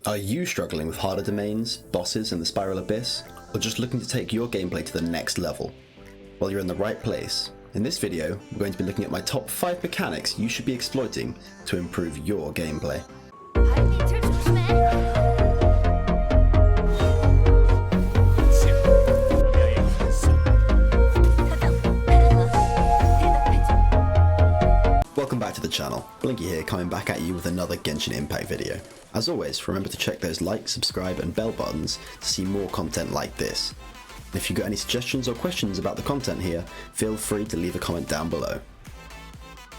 Are you struggling with harder domains, bosses in the Spiral Abyss, or just looking to take your gameplay to the next level? Well, you're in the right place. In this video, we're going to be looking at my top 5 mechanics you should be exploiting to improve your gameplay. Welcome back to the channel. Blinky here, coming back at you with another Genshin Impact video. As always, remember to check those like, subscribe and bell buttons to see more content like this. And if you've got any suggestions or questions about the content here, feel free to leave a comment down below.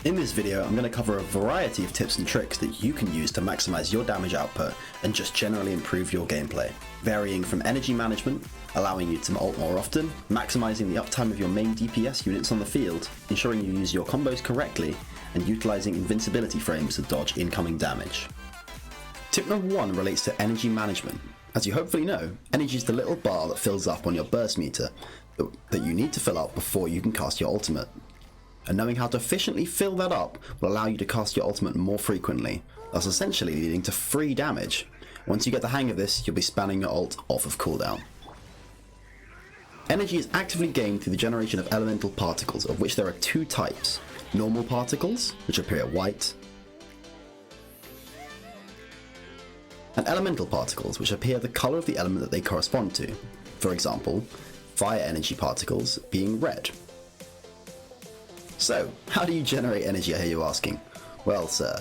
In this video, I'm going to cover a variety of tips and tricks that you can use to maximize your damage output and just generally improve your gameplay, varying from energy management, allowing you to ult more often, maximizing the uptime of your main DPS units on the field, ensuring you use your combos correctly, and utilizing Invincibility Frames to dodge incoming damage. Tip number 1 relates to energy management. As you hopefully know, energy is the little bar that fills up on your burst meter that you need to fill up before you can cast your ultimate. And knowing how to efficiently fill that up will allow you to cast your ultimate more frequently, thus essentially leading to free damage. Once you get the hang of this, you'll be spamming your ult off of cooldown. Energy is actively gained through the generation of elemental particles, of which there are 2 types. Normal particles, which appear white, and elemental particles, which appear the colour of the element that they correspond to. For example, fire energy particles being red. So, how do you generate energy, I hear you asking? Well, sir,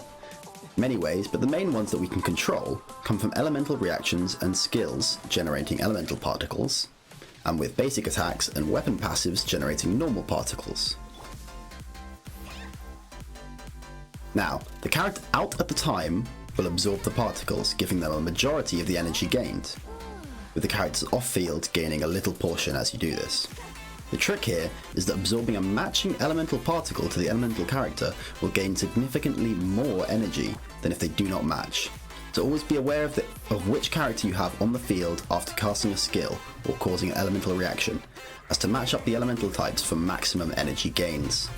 many ways, but the main ones that we can control come from elemental reactions and skills generating elemental particles, and with basic attacks and weapon passives generating normal particles. Now, the character out at the time will absorb the particles, giving them a majority of the energy gained, with the characters off-field gaining a little portion as you do this. The trick here is that absorbing a matching elemental particle to the elemental character will gain significantly more energy than if they do not match. So always be aware of which character you have on the field after casting a skill or causing an elemental reaction, as to match up the elemental types for maximum energy gains.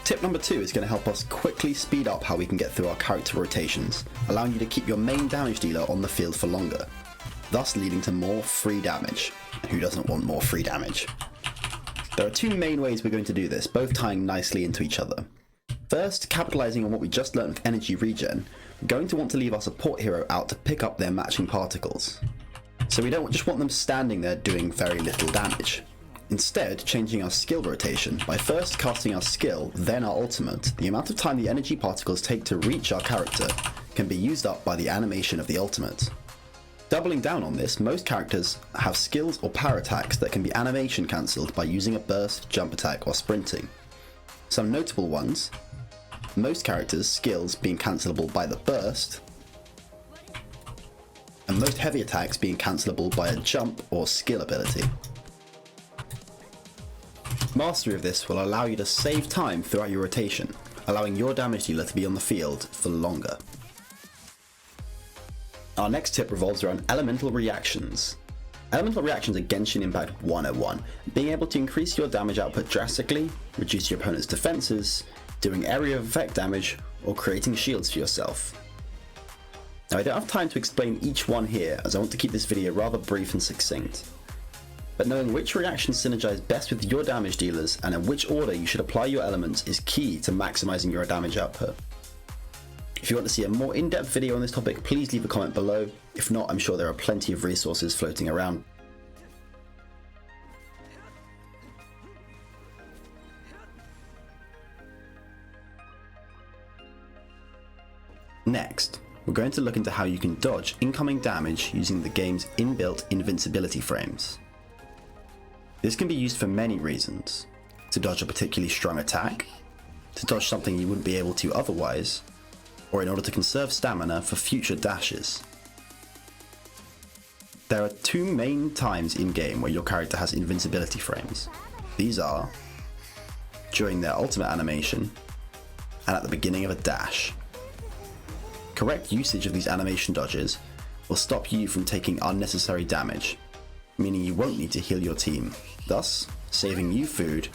Tip number 2 is going to help us quickly speed up how we can get through our character rotations, allowing you to keep your main damage dealer on the field for longer, thus leading to more free damage. And who doesn't want more free damage? There are 2 main ways we're going to do this, both tying nicely into each other. First, capitalizing on what we just learned with energy regen, we're going to want to leave our support hero out to pick up their matching particles. So we don't just want them standing there doing very little damage. Instead, changing our skill rotation by first casting our skill, then our ultimate, the amount of time the energy particles take to reach our character can be used up by the animation of the ultimate. Doubling down on this, most characters have skills or power attacks that can be animation cancelled by using a burst, jump attack or sprinting. Some notable ones: most characters' skills being cancelable by the burst, and most heavy attacks being cancelable by a jump or skill ability. Mastery of this will allow you to save time throughout your rotation, allowing your damage dealer to be on the field for longer. Our next tip revolves around elemental reactions. Elemental reactions are Genshin Impact 101, being able to increase your damage output drastically, reduce your opponent's defenses, doing area of effect damage, or creating shields for yourself. Now I don't have time to explain each one here, as I want to keep this video rather brief and succinct. But knowing which reactions synergize best with your damage dealers and in which order you should apply your elements is key to maximizing your damage output. If you want to see a more in-depth video on this topic, please leave a comment below. If not, I'm sure there are plenty of resources floating around. Next, we're going to look into how you can dodge incoming damage using the game's inbuilt Invincibility Frames. This can be used for many reasons: to dodge a particularly strong attack, to dodge something you wouldn't be able to otherwise, or in order to conserve stamina for future dashes. There are 2 main times in-game where your character has invincibility frames. These are during their ultimate animation and at the beginning of a dash. Correct usage of these animation dodges will stop you from taking unnecessary damage, meaning you won't need to heal your team, thus saving you food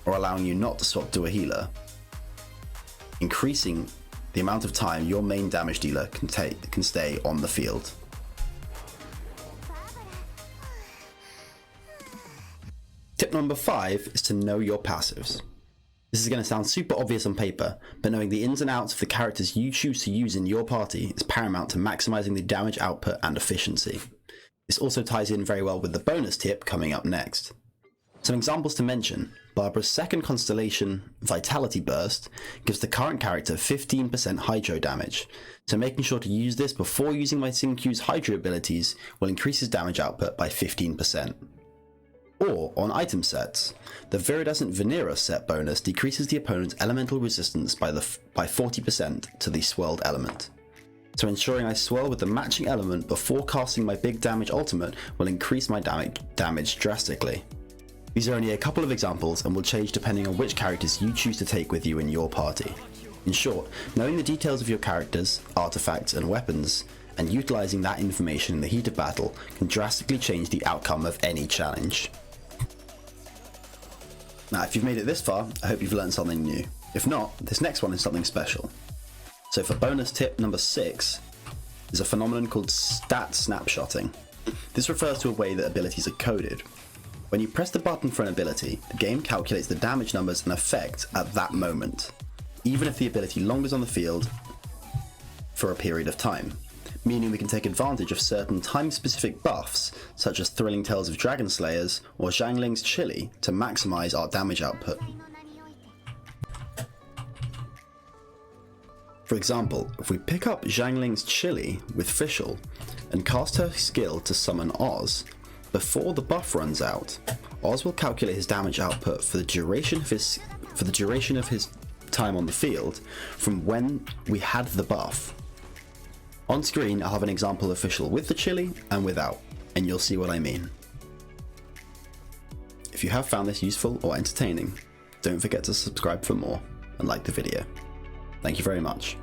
or allowing you not to swap to a healer, increasing the amount of time your main damage dealer can stay on the field. Tip number 5 is to know your passives. This is going to sound super obvious on paper, but knowing the ins and outs of the characters you choose to use in your party is paramount to maximizing the damage output and efficiency. This also ties in very well with the bonus tip coming up next. Some examples to mention: Barbara's second constellation, Vitality Burst, gives the current character 15% hydro damage, so making sure to use this before using my Xingqiu's hydro abilities will increase his damage output by 15%. Or, on item sets, the Viridescent Venera set bonus decreases the opponent's elemental resistance by 40% to the swirled element. So ensuring I swirl with the matching element before casting my big damage ultimate will increase my damage drastically. These are only a couple of examples and will change depending on which characters you choose to take with you in your party. In short, knowing the details of your characters, artifacts and weapons, and utilising that information in the heat of battle can drastically change the outcome of any challenge. Now, if you've made it this far, I hope you've learned something new. If not, this next one is something special. So for bonus tip number 6, is a phenomenon called stat snapshotting. This refers to a way that abilities are coded. When you press the button for an ability, the game calculates the damage numbers and effect at that moment, even if the ability lingers on the field for a period of time, meaning we can take advantage of certain time-specific buffs, such as Thrilling Tales of Dragon Slayers or Zhangling's Chili, to maximize our damage output. For example, if we pick up Zhangling's Chili with Fischl and cast her skill to summon Oz, before the buff runs out, Oz will calculate his damage output for the duration of his time on the field from when we had the buff. On screen, I'll have an example of Fischl with the chili and without, and you'll see what I mean. If you have found this useful or entertaining, don't forget to subscribe for more and like the video. Thank you very much.